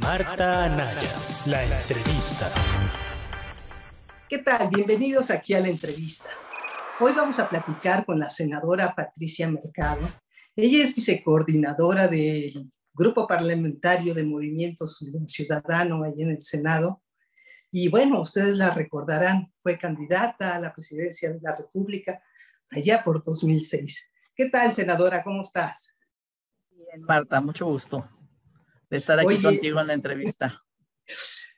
Marta Anaya, la entrevista. ¿Qué tal? Bienvenidos aquí a la entrevista. Hoy vamos a platicar con la senadora Patricia Mercado. Ella es vicecoordinadora del Grupo Parlamentario de Movimiento Ciudadano allí en el Senado. Y bueno, ustedes la recordarán, fue candidata a la presidencia de la República allá por 2006. ¿Qué tal, senadora? ¿Cómo estás? Bien, Marta, mucho gusto de estar aquí contigo en la entrevista.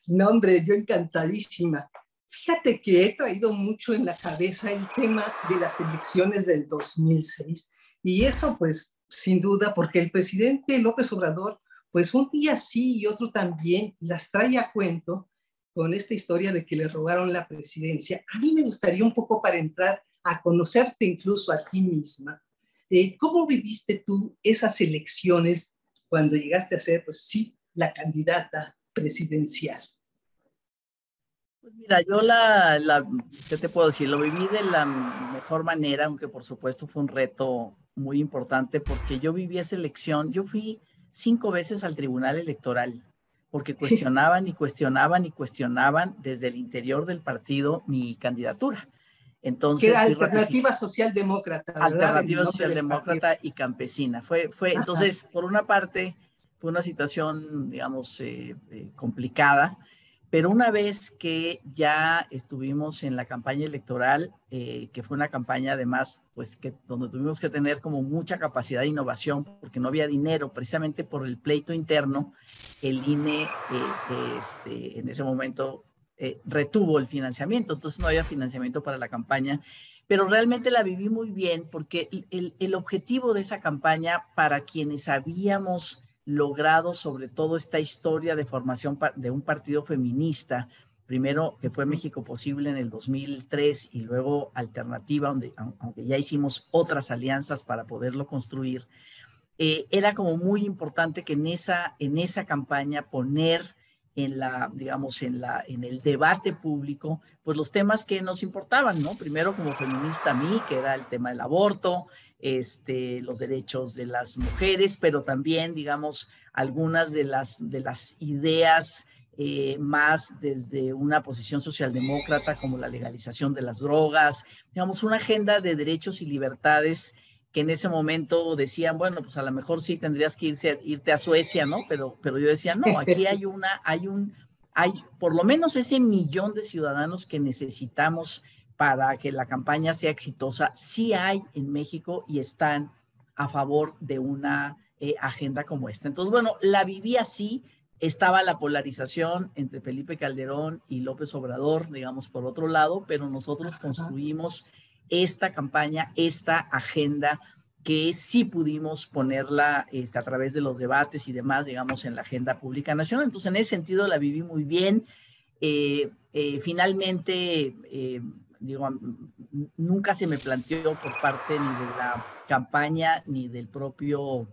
No, hombre, yo encantadísima. Fíjate que he traído mucho en la cabeza el tema de las elecciones del 2006 y eso pues sin duda porque el presidente López Obrador pues un día sí y otro también las trae a cuento con esta historia de que le robaron la presidencia. A mí me gustaría un poco para entrar a conocerte incluso a ti misma. ¿Cómo viviste tú esas elecciones cuando llegaste a ser pues sí la candidata presidencial? Pues mira, yo ¿qué te puedo decir? Lo viví de la mejor manera, aunque por supuesto fue un reto muy importante porque yo viví esa elección. Yo fui 5 veces al Tribunal Electoral porque cuestionaban y cuestionaban y cuestionaban desde el interior del partido mi candidatura. Entonces, que era Alternativa Socialdemócrata, ¿verdad? Alternativa Socialdemócrata y Campesina. Entonces, por una parte, fue una situación, digamos, complicada, pero una vez que ya estuvimos en la campaña electoral, que fue una campaña además, pues, donde tuvimos que tener como mucha capacidad de innovación, porque no había dinero, precisamente por el pleito interno, el INE en ese momento retuvo el financiamiento, entonces no había financiamiento para la campaña, pero realmente la viví muy bien porque el objetivo de esa campaña para quienes habíamos logrado sobre todo esta historia de formación de un partido feminista, primero que fue México Posible en el 2003 y luego Alternativa, aunque ya hicimos otras alianzas para poderlo construir, era como muy importante que en esa campaña poner digamos, en el debate público, pues los temas que nos importaban, ¿no? Primero como feminista a mí, que era el tema del aborto, los derechos de las mujeres, pero también, digamos, algunas de las ideas más desde una posición socialdemócrata, como la legalización de las drogas, digamos, una agenda de derechos y libertades que en ese momento decían, bueno, pues a lo mejor sí tendrías que irte a Suecia, ¿no? Pero yo decía, no, aquí hay por lo menos ese millón de ciudadanos que necesitamos para que la campaña sea exitosa, sí hay en México y están a favor de una agenda como esta. Entonces, bueno, la viví así, estaba la polarización entre Felipe Calderón y López Obrador, digamos, por otro lado, pero nosotros construimos esta campaña, esta agenda que sí pudimos ponerla a través de los debates y demás, digamos, en la agenda pública nacional. Entonces, en ese sentido la viví muy bien. Finalmente, digo, nunca se me planteó por parte ni de la campaña ni del propio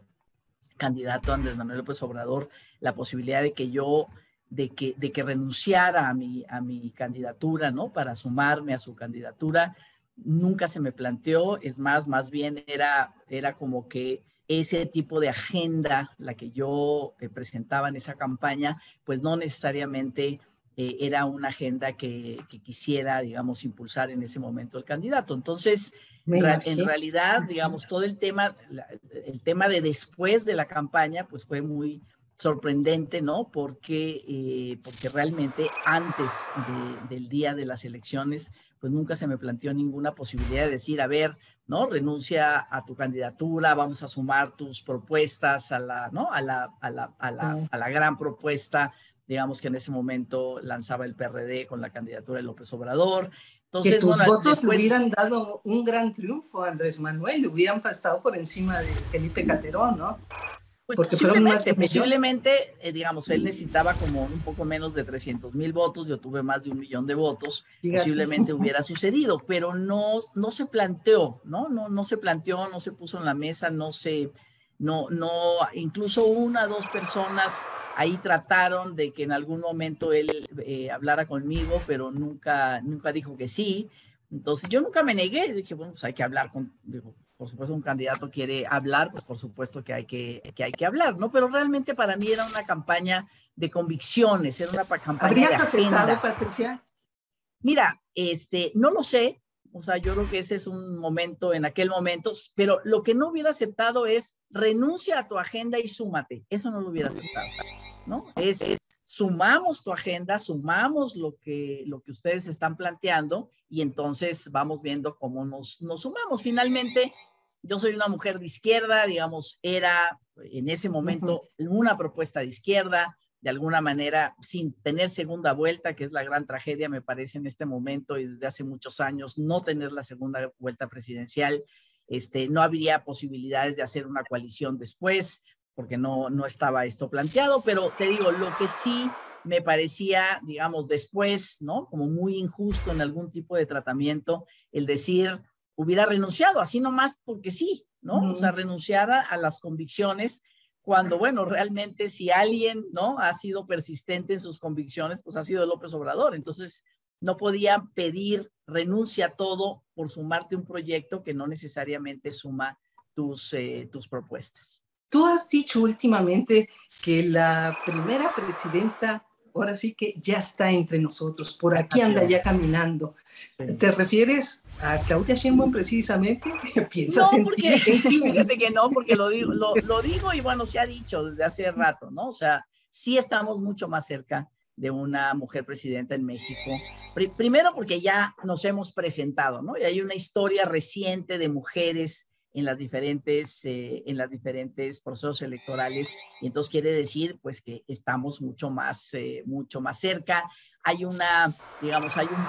candidato Andrés Manuel López Obrador la posibilidad de que renunciara a mi candidatura, ¿no? Para sumarme a su candidatura. Nunca se me planteó, es más bien era como que ese tipo de agenda, la que yo presentaba en esa campaña, pues no necesariamente era una agenda que quisiera, digamos, impulsar en ese momento el candidato. Entonces, en realidad, digamos, todo el tema de después de la campaña, pues fue muy sorprendente, ¿no? Porque realmente antes del día de las elecciones, pues nunca se me planteó ninguna posibilidad de decir, a ver, ¿no? Renuncia a tu candidatura, vamos a sumar tus propuestas ¿no? a la gran propuesta, digamos, que en ese momento lanzaba el PRD con la candidatura de López Obrador. Entonces, que tus votos le hubieran dado un gran triunfo a Andrés Manuel, le hubieran estado por encima de Felipe Calderón, ¿no? Pues porque posiblemente, digamos, él necesitaba como un poco menos de 300,000 votos, yo tuve más de 1,000,000 de votos, fíjate, posiblemente hubiera sucedido, pero no se planteó, ¿no? No se planteó, no se puso en la mesa, incluso 1 o 2 personas ahí trataron de que en algún momento él hablara conmigo, pero nunca dijo que sí. Entonces yo nunca me negué, dije, bueno, pues hay que hablar por supuesto un candidato quiere hablar, pues por supuesto que hay que hablar, ¿no? Pero realmente para mí era una campaña de convicciones, era una campaña ¿Habrías de agenda. aceptado, Patricia? Mira, no lo sé, o sea, yo creo que ese es un momento, en aquel momento, pero lo que no hubiera aceptado es renuncia a tu agenda y súmate, eso no lo hubiera aceptado, ¿no? Sumamos tu agenda, sumamos lo que ustedes están planteando y entonces vamos viendo cómo nos sumamos. Finalmente, yo soy una mujer de izquierda, digamos, era en ese momento una propuesta de izquierda, de alguna manera, sin tener segunda vuelta, que es la gran tragedia, me parece, en este momento y desde hace muchos años, no tener la segunda vuelta presidencial. No habría posibilidades de hacer una coalición después, porque no estaba esto planteado, pero te digo, lo que sí me parecía, digamos, después, ¿no? Como muy injusto en algún tipo de tratamiento, el decir, hubiera renunciado, así nomás porque sí, ¿no? O sea, renunciar a las convicciones, cuando, bueno, realmente si alguien, ¿no? Ha sido persistente en sus convicciones, pues ha sido López Obrador. Entonces, no podía pedir renuncia a todo por sumarte un proyecto que no necesariamente suma tus propuestas. Tú has dicho últimamente que la primera presidenta, ahora sí que ya está entre nosotros, por aquí anda ya caminando. Sí. ¿Te refieres a Claudia Sheinbaum precisamente? ¿Piensas no, porque, fíjate que no, porque lo digo y bueno, se ha dicho desde hace rato, ¿no? O sea, sí estamos mucho más cerca de una mujer presidenta en México. Primero porque ya nos hemos presentado, ¿no? Y hay una historia reciente de mujeres en las diferentes procesos electorales, y entonces quiere decir pues que estamos mucho más cerca. Hay un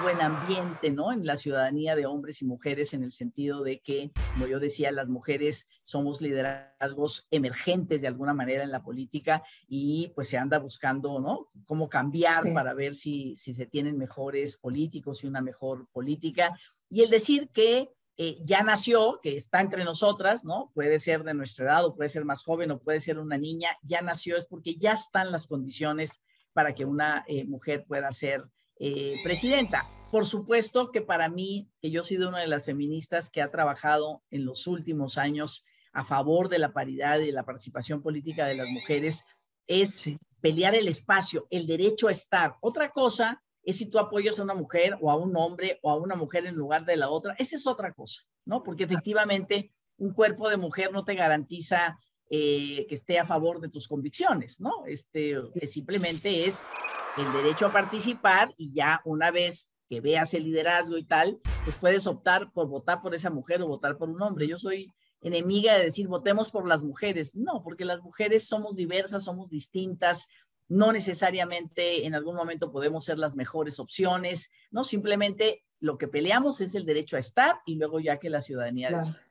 buen ambiente, ¿no? En la ciudadanía de hombres y mujeres, en el sentido de que, como yo decía, las mujeres somos liderazgos emergentes de alguna manera en la política, y pues se anda buscando, ¿no? Cómo cambiar para ver si se tienen mejores políticos y una mejor política. Y el decir que ya nació, que está entre nosotras, ¿no? Puede ser de nuestra edad, o puede ser más joven, o puede ser una niña, ya nació, es porque ya están las condiciones para que una mujer pueda ser presidenta. Por supuesto que para mí, que yo he sido una de las feministas que ha trabajado en los últimos años a favor de la paridad y de la participación política de las mujeres, es pelear el espacio, el derecho a estar. Otra cosa es si tú apoyas a una mujer o a un hombre o a una mujer en lugar de la otra. Esa es otra cosa, ¿no? Porque efectivamente un cuerpo de mujer no te garantiza que esté a favor de tus convicciones, ¿no? Simplemente es el derecho a participar, y ya una vez que veas el liderazgo y tal, pues puedes optar por votar por esa mujer o votar por un hombre. Yo soy enemiga de decir votemos por las mujeres. No, porque las mujeres somos diversas, somos distintas, no necesariamente en algún momento podemos ser las mejores opciones, ¿no? Simplemente lo que peleamos es el derecho a estar, y luego ya que la ciudadanía decida.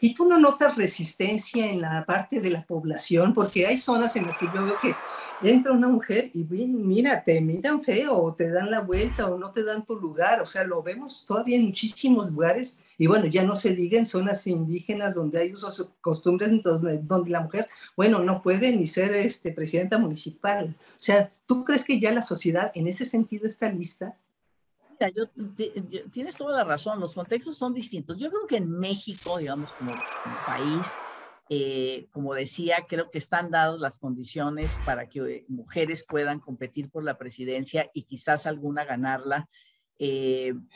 ¿Y tú no notas resistencia en la parte de la población? Porque hay zonas en las que yo veo que entra una mujer y mira, te miran feo, o te dan la vuelta, o no te dan tu lugar. O sea, lo vemos todavía en muchísimos lugares. Y bueno, ya no se diga en zonas indígenas donde hay usos y costumbres donde la mujer, bueno, no puede ni ser presidenta municipal. O sea, ¿tú crees que ya la sociedad en ese sentido está lista? Tienes toda la razón, los contextos son distintos. Yo creo que en México, digamos, como país, como decía, creo que están dadas las condiciones para que mujeres puedan competir por la presidencia, y quizás alguna ganarla,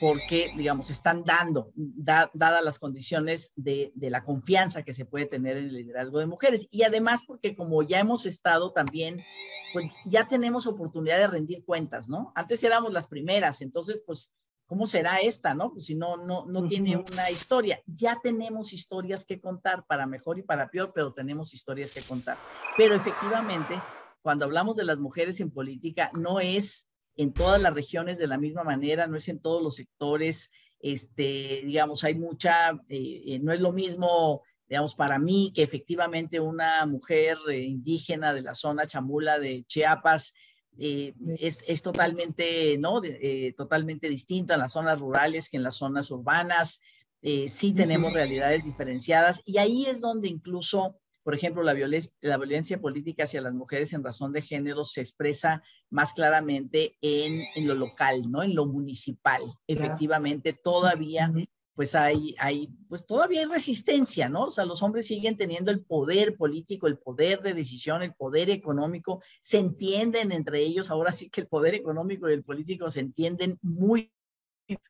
porque, digamos, están dadas las condiciones de la confianza que se puede tener en el liderazgo de mujeres. Y además porque como ya hemos estado también, pues ya tenemos oportunidad de rendir cuentas, ¿no? Antes éramos las primeras, entonces, pues, ¿cómo será esta, no? Pues si no tiene una historia. Ya tenemos historias que contar, para mejor y para peor, pero tenemos historias que contar. Pero efectivamente, cuando hablamos de las mujeres en política, no es en todas las regiones de la misma manera, no es en todos los sectores, digamos, hay mucha, no es lo mismo, digamos, para mí, que efectivamente una mujer indígena de la zona chamula de Chiapas es totalmente, ¿no? Totalmente distinta en las zonas rurales que en las zonas urbanas. Sí tenemos realidades diferenciadas, y ahí es donde incluso, por ejemplo, la violencia política hacia las mujeres en razón de género se expresa más claramente en lo local, ¿no? En lo municipal. Efectivamente, todavía pues pues todavía hay resistencia, ¿no? O sea, los hombres siguen teniendo el poder político, el poder de decisión, el poder económico, se entienden entre ellos, ahora sí que el poder económico y el político se entienden muy,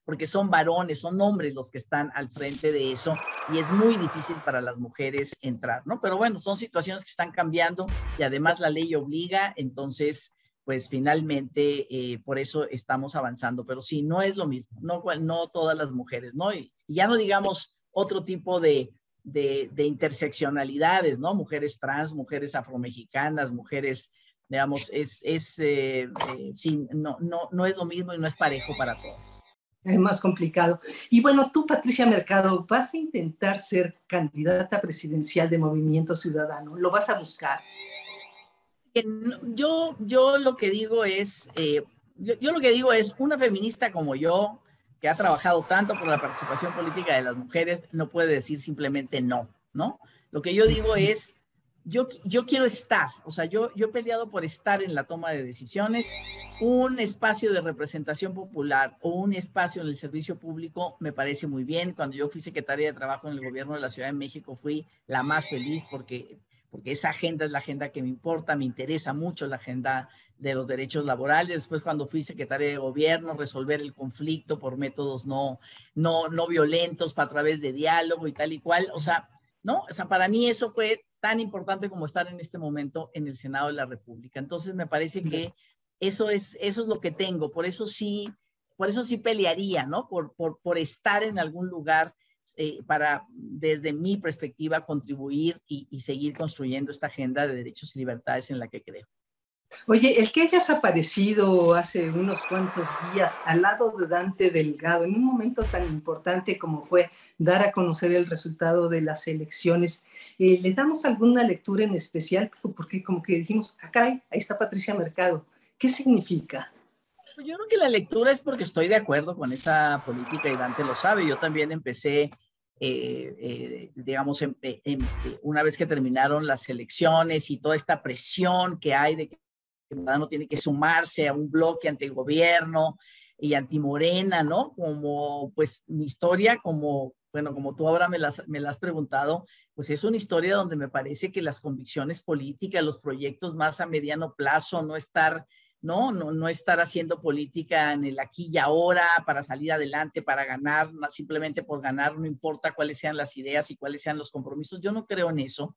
porque son varones, son hombres los que están al frente de eso, y es muy difícil para las mujeres entrar, ¿no? Pero bueno, son situaciones que están cambiando y además la ley obliga, entonces pues finalmente por eso estamos avanzando, pero sí, no es lo mismo, no todas las mujeres, ¿no? Y ya no digamos otro tipo de interseccionalidades, ¿no? Mujeres trans, mujeres afromexicanas, mujeres, digamos, sí, no es lo mismo y no es parejo para todas. Es más complicado. Y bueno, tú, Patricia Mercado, vas a intentar ser candidata presidencial de Movimiento Ciudadano, ¿lo vas a buscar? Yo lo que digo es, yo lo que digo es, una feminista como yo, que ha trabajado tanto por la participación política de las mujeres, no puede decir simplemente no, ¿no? Lo que yo digo es, yo quiero estar, o sea, yo he peleado por estar en la toma de decisiones. Un espacio de representación popular o un espacio en el servicio público me parece muy bien. Cuando yo fui secretaria de Trabajo en el gobierno de la Ciudad de México, fui la más feliz porque esa agenda es la agenda que me importa, me interesa mucho la agenda de los derechos laborales. Después, cuando fui secretaria de gobierno, resolver el conflicto por métodos no violentos, a través de diálogo y tal y cual. O sea, ¿no? O sea, para mí eso fue tan importante como estar en este momento en el Senado de la República. Entonces, me parece que eso es lo que tengo. Por eso sí pelearía, ¿no? Por estar en algún lugar para, desde mi perspectiva, contribuir y seguir construyendo esta agenda de derechos y libertades en la que creo. Oye, el que hayas aparecido hace unos cuantos días al lado de Dante Delgado, en un momento tan importante como fue dar a conocer el resultado de las elecciones, ¿le damos alguna lectura en especial? Porque como que dijimos, acá ahí está Patricia Mercado. ¿Qué significa? Pues yo creo que la lectura es porque estoy de acuerdo con esa política y Dante lo sabe. Yo también empecé, digamos, una vez que terminaron las elecciones y toda esta presión que hay de que el ciudadano tiene que sumarse a un bloque antigobierno y antimorena, ¿no? Como, pues, mi historia, bueno, como tú ahora me la has preguntado, pues es una historia donde me parece que las convicciones políticas, los proyectos más a mediano plazo, no estar haciendo política en el aquí y ahora para salir adelante, para ganar, simplemente por ganar, no importa cuáles sean las ideas y cuáles sean los compromisos. Yo no creo en eso.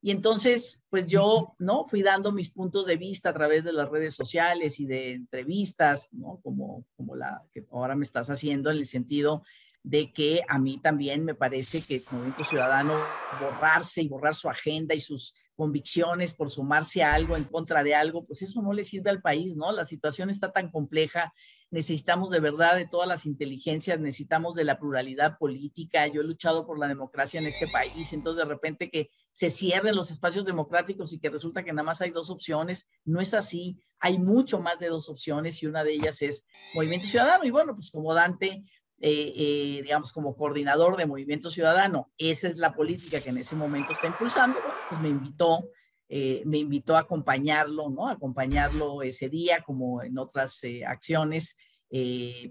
Y entonces, pues yo, ¿no? Fui dando mis puntos de vista a través de las redes sociales y de entrevistas, ¿no? Como la que ahora me estás haciendo, en el sentido de que a mí también me parece que el Movimiento Ciudadano borrarse y borrar su agenda y sus convicciones por sumarse a algo en contra de algo, pues eso no le sirve al país, ¿no? La situación está tan compleja, necesitamos de verdad de todas las inteligencias, necesitamos de la pluralidad política. Yo he luchado por la democracia en este país, entonces de repente que se cierren los espacios democráticos y que resulta que nada más hay dos opciones, no es así, hay mucho más de dos opciones y una de ellas es Movimiento Ciudadano. Y bueno, pues como Dante, digamos, como coordinador de Movimiento Ciudadano, esa es la política que en ese momento está impulsando, bueno, pues me invitó a acompañarlo, ¿no? Acompañarlo ese día, como en otras acciones,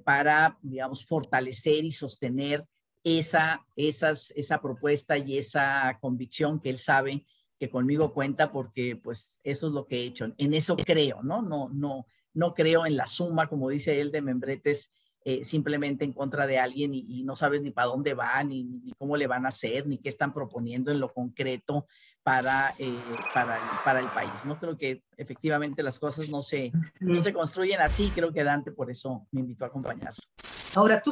para, digamos, fortalecer y sostener esa propuesta y esa convicción que él sabe que conmigo cuenta, porque pues eso es lo que he hecho. En eso creo, ¿no? No creo en la suma, como dice él, de membretes simplemente en contra de alguien y no sabes ni para dónde van, ni cómo le van a hacer, ni qué están proponiendo en lo concreto para el país. No creo que efectivamente las cosas no se construyen así. Creo que Dante por eso me invitó a acompañarlo. Ahora, tú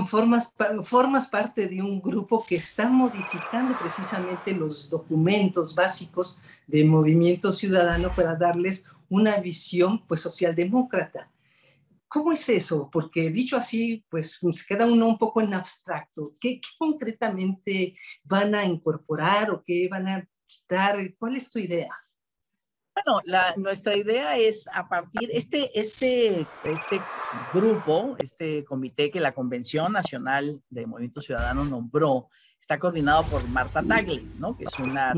formas parte de un grupo que está modificando precisamente los documentos básicos del Movimiento Ciudadano para darles una visión, pues, socialdemócrata. ¿Cómo es eso? Porque dicho así, pues se queda uno un poco en abstracto. ¿Qué concretamente van a incorporar o qué van a quitar? ¿Cuál es tu idea? Bueno, nuestra idea es a partir, este grupo, este comité que la Convención Nacional de Movimiento Ciudadano nombró, está coordinado por Marta Tagle, ¿no? Que es una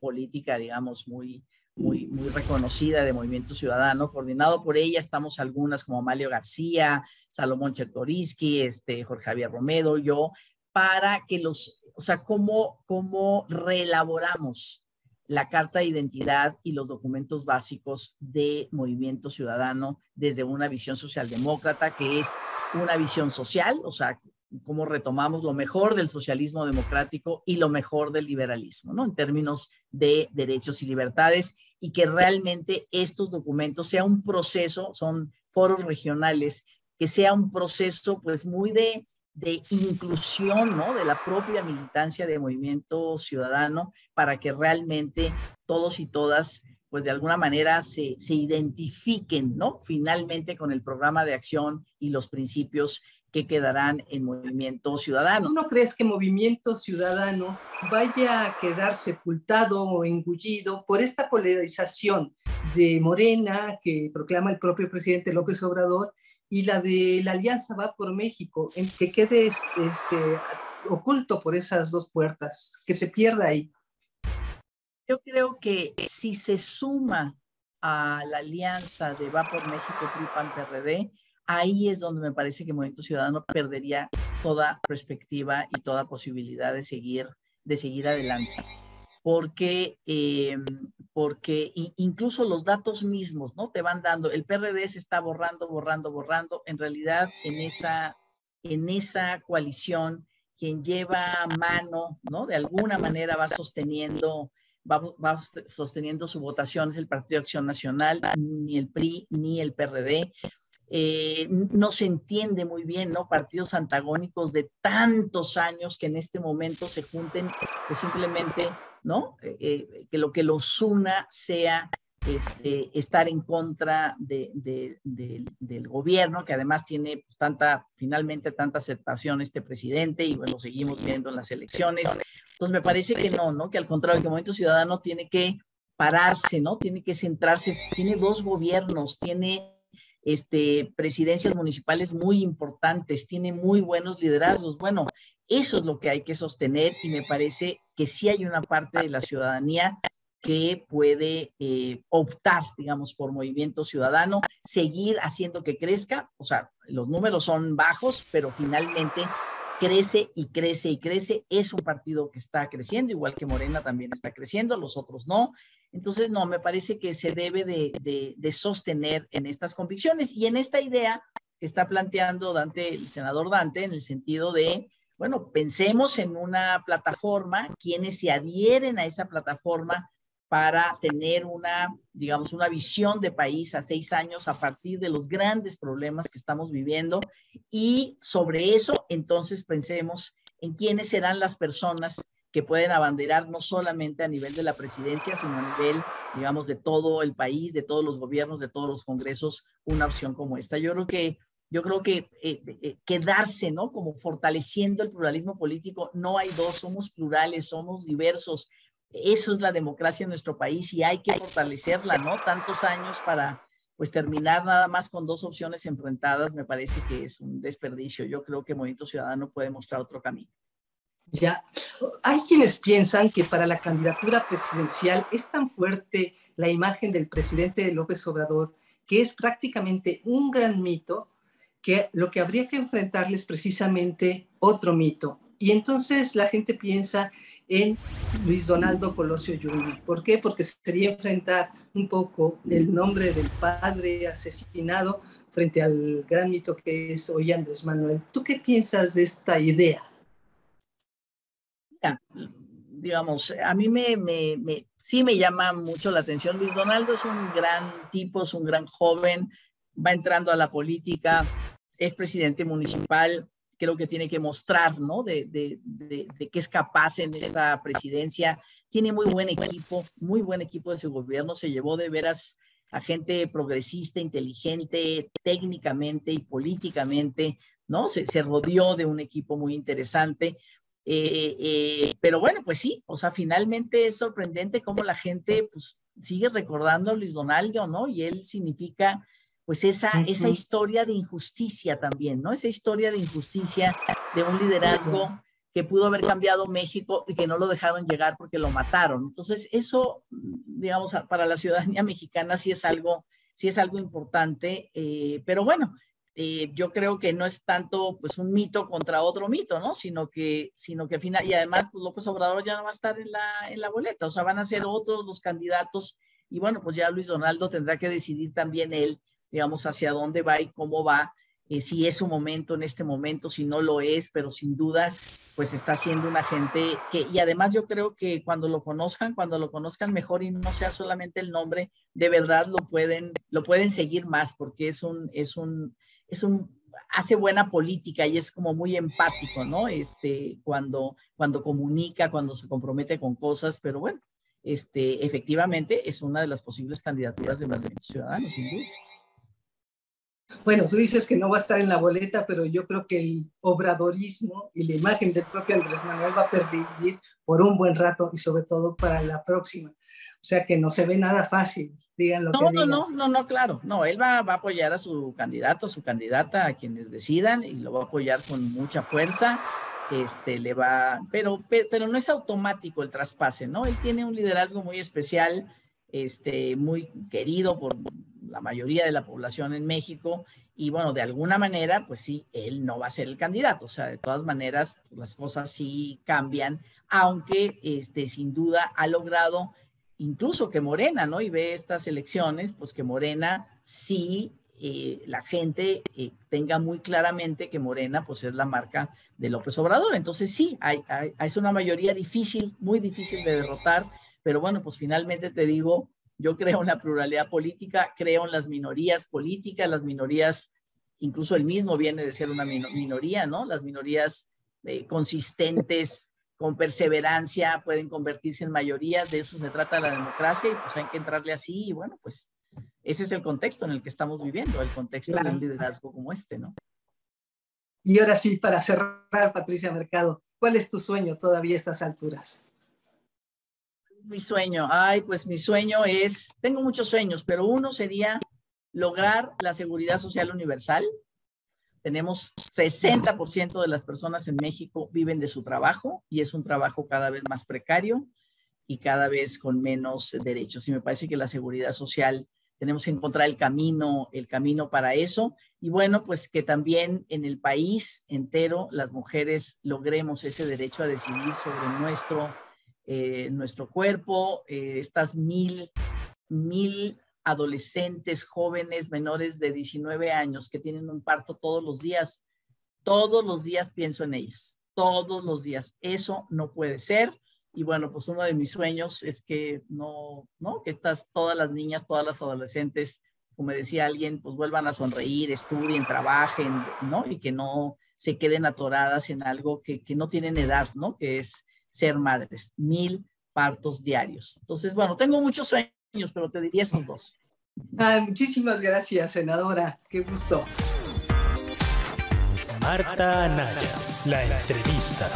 política, digamos, muy muy reconocida de Movimiento Ciudadano. Coordinado por ella estamos algunas como Amalio García, Salomón Chertoriski, Jorge Javier Romero, yo, para que o sea, cómo reelaboramos la Carta de Identidad y los documentos básicos de Movimiento Ciudadano desde una visión socialdemócrata, que es una visión social, o sea, cómo retomamos lo mejor del socialismo democrático y lo mejor del liberalismo, ¿no? En términos de derechos y libertades, y que realmente estos documentos sea un proceso, son foros regionales, que sea un proceso pues muy de inclusión, ¿no? De la propia militancia de Movimiento Ciudadano, para que realmente todos y todas, pues de alguna manera se identifiquen, ¿no? Finalmente con el programa de acción y los principios que quedarán en Movimiento Ciudadano. ¿Tú no crees que Movimiento Ciudadano vaya a quedar sepultado o engullido por esta polarización de Morena, que proclama el propio presidente López Obrador, y la de la Alianza Va por México, en que quede oculto por esas dos puertas, que se pierda ahí? Yo creo que si se suma a la alianza de Va por México, PRI, PAN, PRD, ahí es donde me parece que Movimiento Ciudadano perdería toda perspectiva y toda posibilidad de seguir adelante. Porque incluso los datos mismos, ¿no? Te van dando, el PRD se está borrando. En realidad, en esa coalición, quien lleva mano, ¿no? De alguna manera va sosteniendo su votación es el Partido Acción Nacional, ni el PRI ni el PRD. No se entiende muy bien, ¿no? Partidos antagónicos de tantos años que en este momento se junten, pues simplemente, ¿no? Que lo que los una sea estar en contra del gobierno, que además tiene pues, finalmente tanta aceptación este presidente, y bueno, lo seguimos viendo en las elecciones. Entonces me parece que no, que al contrario, que el Movimiento Ciudadano tiene que pararse, ¿no? Tiene que centrarse, tiene dos gobiernos, tiene presidencias municipales muy importantes, tiene muy buenos liderazgos. Bueno, eso es lo que hay que sostener, y me parece que sí hay una parte de la ciudadanía que puede optar, digamos, por Movimiento Ciudadano, seguir haciendo que crezca. O sea, los números son bajos, pero finalmente crece y crece y crece. Es un partido que está creciendo, igual que Morena también está creciendo, los otros no. Entonces, no, me parece que se debe de sostener en estas convicciones y en esta idea que está planteando el senador Dante, en el sentido de, bueno, pensemos en una plataforma, quienes se adhieren a esa plataforma para tener digamos, una visión de país a 6 años a partir de los grandes problemas que estamos viviendo, y sobre eso entonces pensemos en quiénes serán las personas que pueden abanderar no solamente a nivel de la presidencia, sino a nivel, digamos, de todo el país, de todos los gobiernos, de todos los congresos, una opción como esta. Yo creo que quedarse, ¿no? Como fortaleciendo el pluralismo político, no hay dos, somos plurales, somos diversos. Eso es la democracia en nuestro país y hay que fortalecerla, ¿no? Tantos años para, pues, terminar nada más con dos opciones enfrentadas, me parece que es un desperdicio. Yo creo que Movimiento Ciudadano puede mostrar otro camino. Ya, hay quienes piensan que para la candidatura presidencial es tan fuerte la imagen del presidente López Obrador que es prácticamente un gran mito, que lo que habría que enfrentarle es precisamente otro mito. Y entonces la gente piensa en Luis Donaldo Colosio Jr. ¿Por qué? Porque sería enfrentar un poco el nombre del padre asesinado frente al gran mito que es hoy Andrés Manuel. ¿Tú qué piensas de esta idea? Digamos, a mí sí me llama mucho la atención. Luis Donaldo es un gran tipo, es un gran joven, va entrando a la política, es presidente municipal, creo que tiene que mostrar, ¿no? de que es capaz en esta presidencia. Tiene muy buen equipo de su gobierno, se llevó de veras a gente progresista, inteligente, técnicamente y políticamente, ¿no? Se rodeó de un equipo muy interesante. Pero bueno, pues sí, o sea, finalmente es sorprendente cómo la gente pues sigue recordando a Luis Donaldo, ¿no? Y él significa pues esa historia de injusticia también, ¿no? Esa historia de injusticia de un liderazgo que pudo haber cambiado México y que no lo dejaron llegar porque lo mataron. Entonces, eso, digamos, para la ciudadanía mexicana sí es algo importante, pero bueno, yo creo que no es tanto pues un mito contra otro mito, ¿no? Sino que al final, y además pues López Obrador ya no va a estar en la boleta, o sea, van a ser otros los candidatos, y bueno, pues ya Luis Donaldo tendrá que decidir también él, digamos, hacia dónde va y cómo va, si es su momento en este momento, si no lo es, pero sin duda, pues está siendo una gente que, y además yo creo que cuando lo conozcan mejor y no sea solamente el nombre, de verdad lo pueden seguir más, porque hace buena política y es como muy empático, ¿no? Cuando comunica, cuando se compromete con cosas, pero bueno, efectivamente es una de las posibles candidaturas de Movimiento Ciudadano, sin duda. Bueno, tú dices que no va a estar en la boleta, pero yo creo que el obradorismo y la imagen del propio Andrés Manuel va a pervivir por un buen rato y sobre todo para la próxima. O sea que no se ve nada fácil, digan lo que digan. No, claro. No, él va a apoyar a su candidato, a su candidata, a quienes decidan, y lo va a apoyar con mucha fuerza. Pero no es automático el traspase, ¿no? Él tiene un liderazgo muy especial, muy querido por la mayoría de la población en México, y bueno, de alguna manera, pues sí, él no va a ser el candidato, o sea, de todas maneras, pues las cosas sí cambian, aunque sin duda ha logrado incluso que Morena, ¿no? Y ve estas elecciones, pues que Morena sí, la gente tenga muy claramente que Morena pues es la marca de López Obrador. Entonces sí, es una mayoría difícil, muy difícil de derrotar, pero bueno, pues finalmente te digo, yo creo en la pluralidad política, creo en las minorías políticas, las minorías, incluso él mismo viene de ser una minoría, ¿no? Las minorías consistentes, con perseverancia, pueden convertirse en mayorías, de eso se trata la democracia y pues hay que entrarle así y bueno, pues ese es el contexto en el que estamos viviendo, el contexto de un liderazgo como este, ¿no? Y ahora sí, para cerrar, Patricia Mercado, ¿cuál es tu sueño todavía a estas alturas? Mi sueño, pues mi sueño tengo muchos sueños, pero uno sería lograr la seguridad social universal. Tenemos 60% de las personas en México viven de su trabajo y es un trabajo cada vez más precario y cada vez con menos derechos. Y me parece que la seguridad social tenemos que encontrar el camino para eso. Y bueno, pues que también en el país entero las mujeres logremos ese derecho a decidir sobre nuestro cuerpo, estas mil adolescentes, jóvenes menores de 19 años que tienen un parto todos los días pienso en ellas, todos los días. Eso no puede ser. Y bueno, pues uno de mis sueños es que que todas las niñas, todas las adolescentes, como decía alguien, pues vuelvan a sonreír, estudien, trabajen, ¿no? Y que no se queden atoradas en algo que no tienen edad, ¿no? Que es ser madres, 1000 partos diarios. Entonces, bueno, tengo muchos sueños, pero te diría esos dos. Muchísimas gracias, senadora. Qué gusto. Marta Anaya, la entrevista.